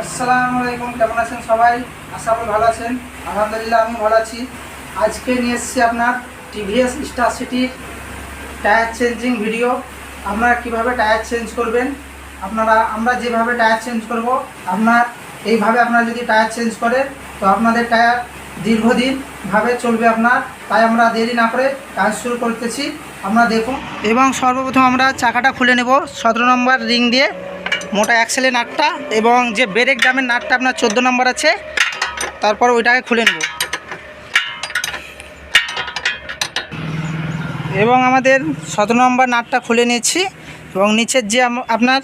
আসসালামু আলাইকুম, কেমন আছেন সবাই? আশা করি ভালো আছেন। আলহামদুলিল্লাহ আমি ভালো আছি। আজকে নিয়ে এসেছি আপনার টিভিএস স্টার সিটির টায়ার চেঞ্জিং ভিডিও। আপনারা কিভাবে টায়ার চেঞ্জ করবেন, আমরা যেভাবে টায়ার চেঞ্জ করব, এইভাবে আপনারা যদি টায়ার চেঞ্জ করেন তো আপনাদের টায়ার দীর্ঘদিনভাবে চলবে তাই আমরা দেরি না করে কাজ শুরু করতেছি। আপনারা দেখুন। এবং সর্বপ্রথম আমরা চাকাটা খুলে নেব 17 নম্বর রিং দিয়ে, মোটা অ্যাক্সেলের নাটটা, এবং যে ব্রেক ড্রামের নাটটা আপনার 14 নম্বর আছে, তারপর ওইটাকে খুলে নেব। এবং আমাদের 17 নম্বর নাটটা খুলে নিয়েছি, এবং নিচের যে আপনার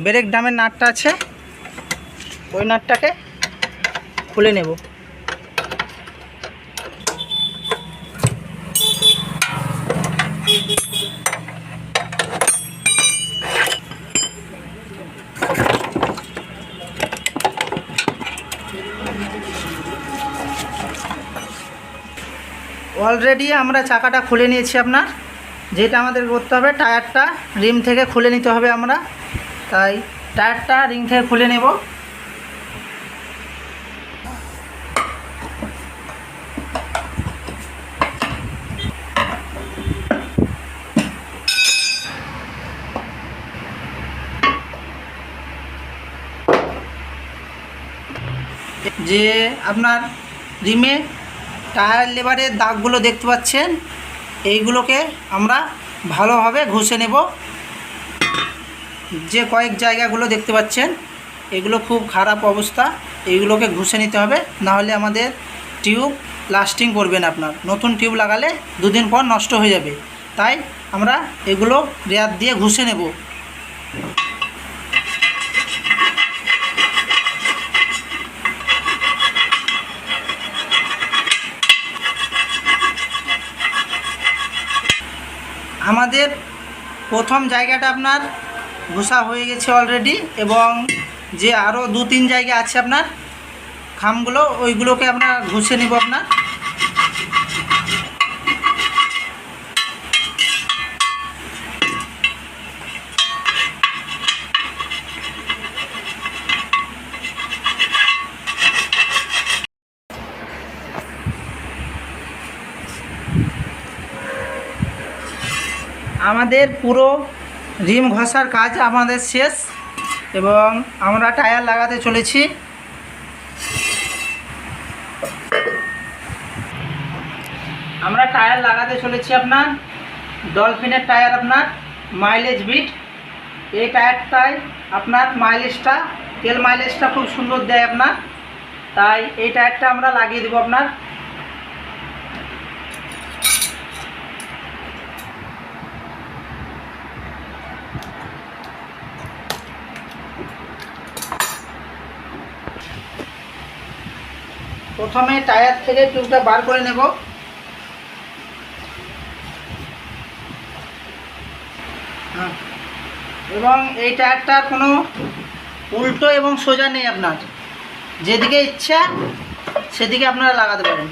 ব্রেক ড্রামের নাটটা আছে ওই নাটটাকে খুলে নেব। অলরেডি আমরা চাকাটা খুলে নিয়েছি। যেটা আমাদের করতে হবে, টায়ারটা রিম থেকে খুলে নিতে হবে। তাই টায়ারটা রিং থেকে খুলে নেব। যে আপনার রিমে টায়ার লেবারের দাগগুলো দেখতে পাচ্ছেন, এইগুলোকে আমরা ভালোভাবে ঘষে নেব। যে কয়েক জায়গাগুলো দেখতে পাচ্ছেন এগুলো খুব খারাপ অবস্থা, এইগুলোকে ঘষে নিতে হবে, নাহলে আমাদের টিউব লাস্টিং করবে না। নতুন টিউব লাগালে 2 দিন পর নষ্ট হয়ে যাবে। তাই আমরা এগুলো রেয়াত দিয়ে ঘষে নেব। আমাদের প্রথম জায়গাটা ঘষা হয়ে গেছে অলরেডি, এবং যে আরও 2-3 জায়গা আছে খামগুলো, ওইগুলোকে ঘষে নেব। আমাদের পুরো রিম ঘষার কাজ আমাদের শেষ, এবং আমরা টায়ার লাগাতে চলেছি। আমরা টায়ার লাগাতে চলেছি ডলফিনের টায়ার, মাইলেজ বিট। এই টায়ারটায় মাইলেজটা, তেল মাইলেজটা খুব সুন্দর দেয়। তাই এই টায়ারটা আমরা লাগিয়ে দেবো। প্রথমে টায়ার থেকে টিউবটা বার করে নেব। এবং এই টায়ারটার কোনো উল্টো এবং সোজা নেই, যেদিকে ইচ্ছা সেদিকে আপনারা লাগাতে পারেন।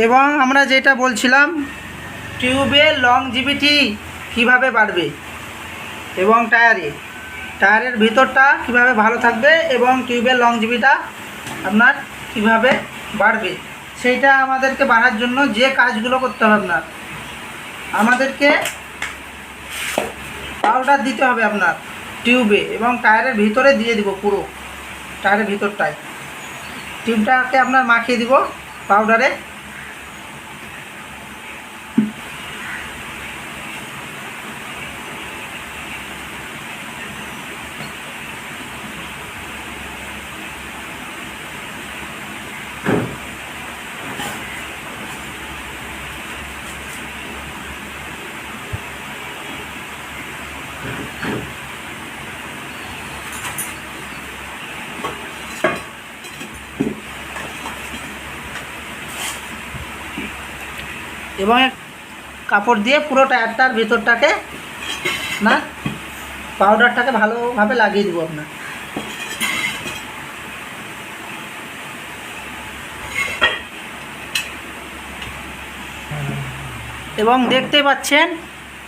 এবং আমরা যেটা বলছিলাম, টিউবের লংজিভিটি কিভাবে বাড়বে, এবং টায়ারের ভিতরটা কিভাবে ভালো থাকবে, এবং টিউবের লংজিভিটা কিভাবে বাড়বে, সেইটা আমাদেরকে বাড়ার জন্য যে কাজগুলো করতে হবে, আমাদেরকে পাউডার দিতে হবে টিউবে, এবং টায়ারের ভিতরে দিয়ে দিব। পুরো টায়ারের ভিতরটায় টিউবটাকে মাখিয়ে দিব পাউডারে। এবং কাপড় দিয়ে পুরো টায়ারটার ভিতরটাকে না পাউডারটাকে ভালোভাবে লাগিয়ে দেবো আপনার। এবং দেখতে পাচ্ছেন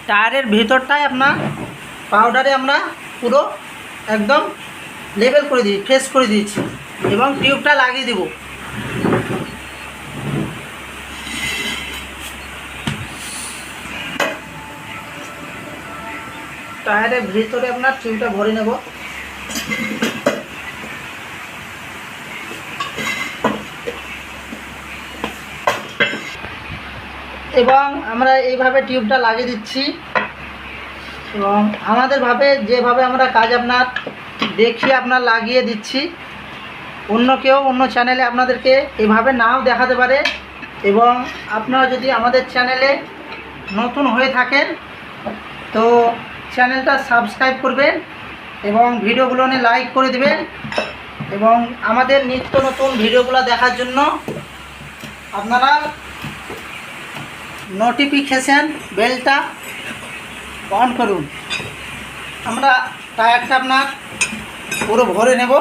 টায়ারের ভেতরটায় আপনার পাউডারে আমরা পুরো একদম লেবেল করে দিই, ফ্রেশ করে দিয়েছি এবং টিউবটা লাগিয়ে দেব। টায়ারের ভেতরে আপনার টিউবটা ভরে নেব। এবং আমরা এইভাবে টিউবটা লাগিয়ে দিচ্ছি এবং যেভাবে আমরা কাজ আপনার দেখিয়ে আপনার লাগিয়ে দিচ্ছি, কেউ অন্য চ্যানেলে আপনাদেরকে এভাবে নাও দেখাতে পারে। এবং আপনারা যদি আমাদের চ্যানেলে নতুন হয়ে থাকেন তো চ্যানেলটা সাবস্ক্রাইব করবেন এবং ভিডিওগুলো নিয়ে লাইক করে দেবেন এবং আমাদের নিত্য নতুন ভিডিওগুলো দেখার জন্য আপনারা নোটিফিকেশান বেলটা অন করুন। আমরা টায়ারটা আপনার পুরো ভরে নেব,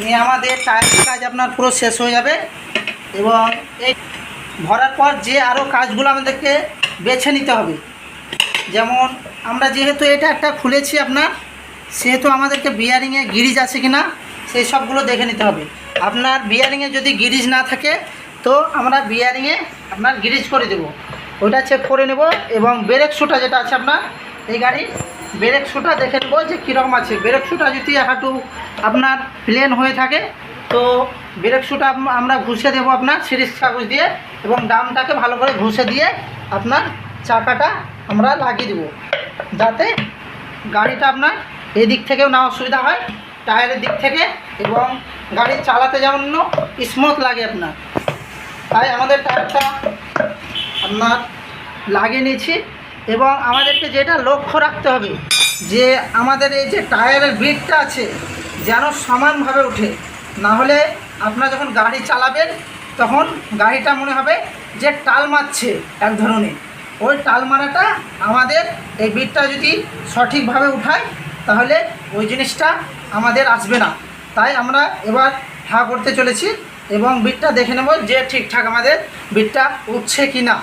নিয়ে আমাদের টায়ারের কাজ আপনার পুরো শেষ হয়ে যাবে। এবং এই ভরার পর যে আরও কাজগুলো আমাদেরকে বেছে নিতে হবে, যেমন আমরা যেহেতু এটা একটা খুলেছি আপনার, সেহেতু আমাদেরকে বিয়ারিংয়ে গিরিজ আছে কি না সেই সবগুলো দেখে নিতে হবে। আপনার বিয়ারিংয়ে যদি গিরিজ না থাকে তো আমরা বিয়ারিংয়ে আপনার গিরিজ করে দেব, ওইটা চেক করে নেব। এবং ব্রেক শুটা যেটা আছে আপনার এই গাড়ির ব্রেক শুটা দেখে নেব যে কীরকম আছে। ব্রেক শুটা যদি একটু আপনার প্লেন হয়ে থাকে তো ব্রেক শুটা আমরা ঘুষে দেবো আপনার সিরিজ কাগজ দিয়ে এবং ডামটাকে ভালো করে ঘুষে দিয়ে আপনার চাকাটা আমরা লাগিয়ে দেবো, যাতে গাড়িটা আপনার এদিক থেকেও না অসুবিধা হয় টায়ারের দিক থেকে, এবং গাড়ি চালাতে যেমন স্মুথ লাগে আপনার। তাই আমাদের টায়ারটা আপনার লাগিয়ে নিয়েছি। এবং আমাদেরকে যেটা লক্ষ্য রাখতে হবে যে আমাদের এই যে টায়ারের বিটটা আছে যেন সমানভাবে ওঠে, না হলে আপনারা যখন গাড়ি চালাবেন তখন গাড়িটা মনে হবে যে টাল মারছে এক ধরনের। ওই টাল মারাটা আমাদের এই বিটটা যদি সঠিকভাবে উঠায় তাহলে ওই জিনিসটা আমাদের আসবে না। তাই আমরা এবার করতে চলেছি এবং বিটটা দেখে নেব যে ঠিকঠাক আমাদের বিটটা উঠছে কি না।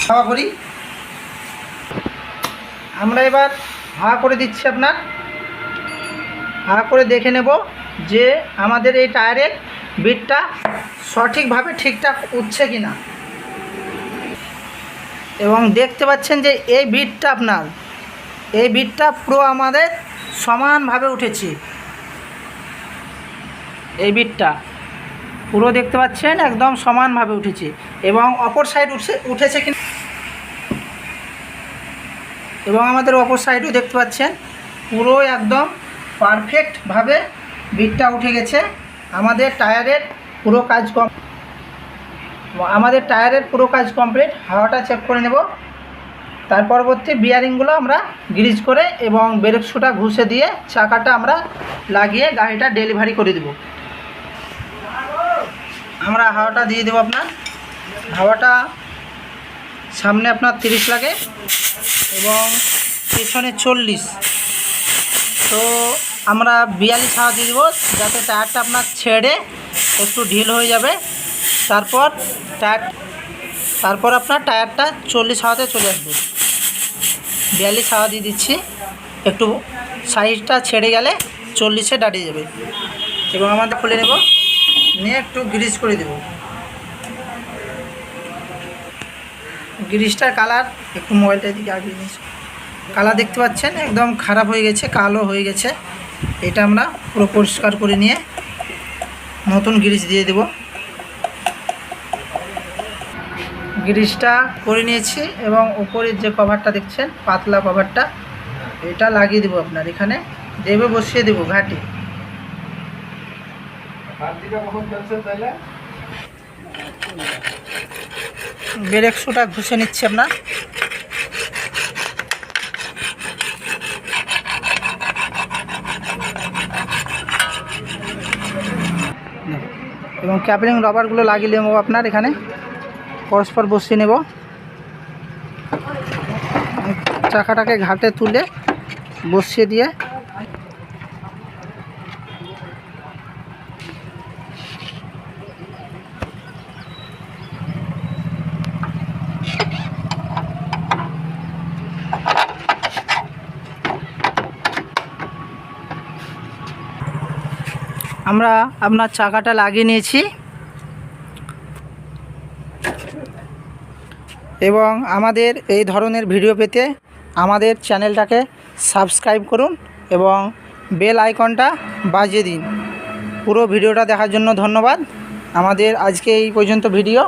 হাওয়া করি, আমরা এবার করে দিচ্ছি আপনার করে দেখে নেব যে আমাদের এই টায়ারের বিটটা সঠিকভাবে ঠিকঠাক উঠছে কি না। এবং দেখতে পাচ্ছেন যে এই বিটটা পুরো আমাদের সমানভাবে উঠেছে। এই বিটটা পুরো দেখতে পাচ্ছেন একদম সমানভাবে উঠেছে। এবং অপর সাইড উঠেছে কি, এবং আমাদের অপর সাইডও দেখতে পাচ্ছেন পুরো একদম পারফেক্টভাবে বিটটা উঠে গেছে। আমাদের টায়ারের পুরো কাজ কমপ্লিট। হাওয়াটা চেক করে নেব, তার পরবর্তী বিয়ারিংগুলো আমরা গ্রিজ করে এবং ব্রেক শুটা ঘুষে দিয়ে চাকাটা আমরা লাগিয়ে গাড়িটা ডেলিভারি করে দেব। আমরা হাওয়াটা দিয়ে দেবো আপনার। হাওয়াটা সামনে আপনার 30 লাগে এবং পেছনে 40, তো আমরা 42 হাওয়া দিয়ে দেবো যাতে টায়ারটা আপনার ছেড়ে একটু ঢিল হয়ে যাবে। তারপর আপনার টায়ারটা 40 হাওয়াতে চলে আসবে। 42 হাওয়া দিয়ে দিচ্ছি, একটু সাইডটা ছেড়ে গেলে 40-এ দাঁড়িয়ে যাবে। এবং আমাদের খুলে নেব, নিয়ে একটু গ্রিজ করে দেব। গ্রিজটার কালার একটু মোবাইলটা দিকে আগিয়ে নিয়েছি, কালার দেখতে পাচ্ছেন একদম খারাপ হয়ে গেছে, কালো হয়ে গেছে। এটা আমরা পুরো পরিষ্কার করে নিয়ে নতুন গ্রিজ দিয়ে দেব। গ্রিজটা করে নিয়েছি এবং উপরের যে কভারটা দেখছেন পাতলা কভারটা, এটা লাগিয়ে দেবো আপনার এখানে দেবে, বসিয়ে দেবো ঘাটি। ব্রেক শুটা ঘুষে নিচ্ছে আপনার। এবং ক্যাপলিং রবারগুলো লাগিয়ে নেব আপনার এখানে পরস্পর বসিয়ে নেব। চাকাটাকে ঘাটে তুলে বসিয়ে দিয়ে আমরা আপনার চাকাটা লাগিয়ে নিয়েছি এবং আমাদের এই ধরনের ভিডিও পেতে আমাদের চ্যানেলটাকে সাবস্ক্রাইব করুন এবং বেল আইকনটা বাজিয়ে দিন। পুরো ভিডিওটা দেখার জন্য ধন্যবাদ। আমাদের আজকে এই পর্যন্ত ভিডিও।